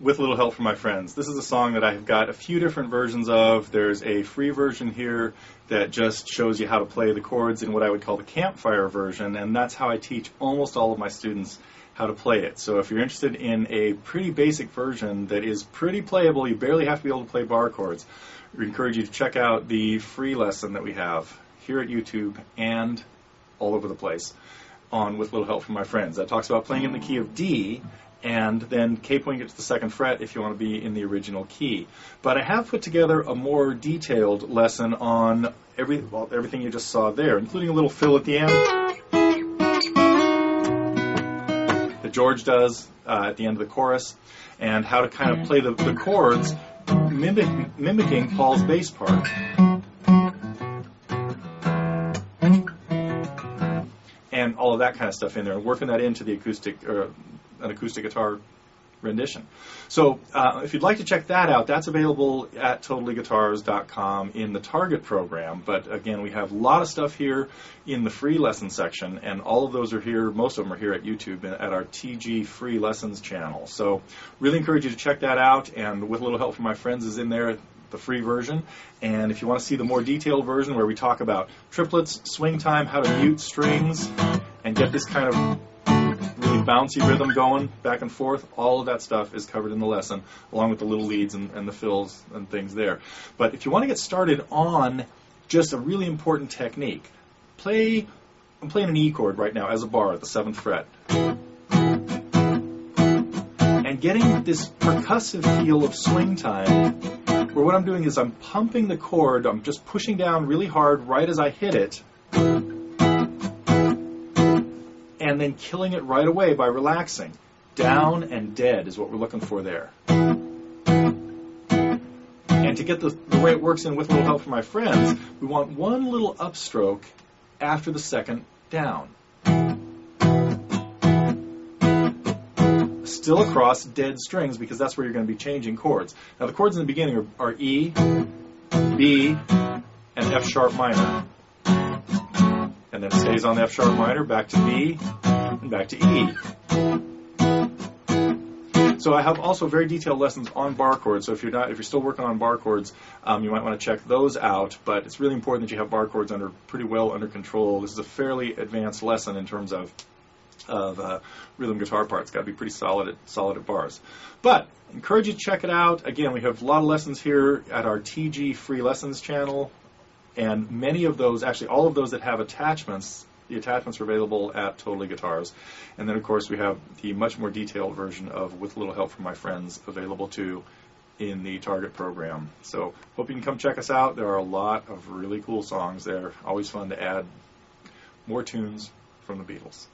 With a Little Help from My Friends. This is a song that I've got a few different versions of. There's a free version here that just shows you how to play the chords in what I would call the campfire version, and that's how I teach almost all of my students how to play it. So if you're interested in a pretty basic version that is pretty playable, you barely have to be able to play bar chords, we encourage you to check out the free lesson that we have here at YouTube and all over the place on With a Little Help from My Friends. That talks about playing in the key of D, and then capoing it to the 2nd fret if you want to be in the original key. But I have put together a more detailed lesson on everything you just saw there, including a little fill at the end that George does at the end of the chorus, and how to kind of play the chords mimicking Paul's bass part. And all of that kind of stuff in there, and working that into the acoustic, an acoustic guitar rendition. So if you'd like to check that out, that's available at TotallyGuitars.com in the Target program. But again, we have a lot of stuff here in the free lesson section, and all of those are here, most of them are here at YouTube at our TG Free Lessons channel. So really encourage you to check that out, and With a Little Help from My Friends is in there, the free version. And if you want to see the more detailed version where we talk about triplets, swing time, how to mute strings, and get this kind of really bouncy rhythm going back and forth, all of that stuff is covered in the lesson, along with the little leads and the fills and things there. But if you want to get started on just a really important technique, I'm playing an E chord right now as a bar at the 7th fret. And getting this percussive feel of swing time, where what I'm doing is I'm pumping the chord, I'm just pushing down really hard right as I hit it, and then killing it right away by relaxing. Down and dead is what we're looking for there. And to get the way it works in With a Little Help from My Friends, we want one little upstroke after the 2nd down. Still across dead strings, because that's where you're going to be changing chords. Now the chords in the beginning are E, B, and F sharp minor. And then it stays on the F sharp minor, back to B, and back to E. So I have also very detailed lessons on bar chords. So if you're still working on bar chords, you might want to check those out. But it's really important that you have bar chords pretty well under control. This is a fairly advanced lesson in terms of rhythm guitar parts. Got to be pretty solid at bars. But encourage you to check it out. Again, we have a lot of lessons here at our TG Free Lessons channel. And many of those, actually all of those that have attachments, the attachments are available at Totally Guitars. And then, of course, we have the much more detailed version of With a Little Help from My Friends available too in the Target program. So hope you can come check us out. There are a lot of really cool songs there. Always fun to add more tunes from the Beatles.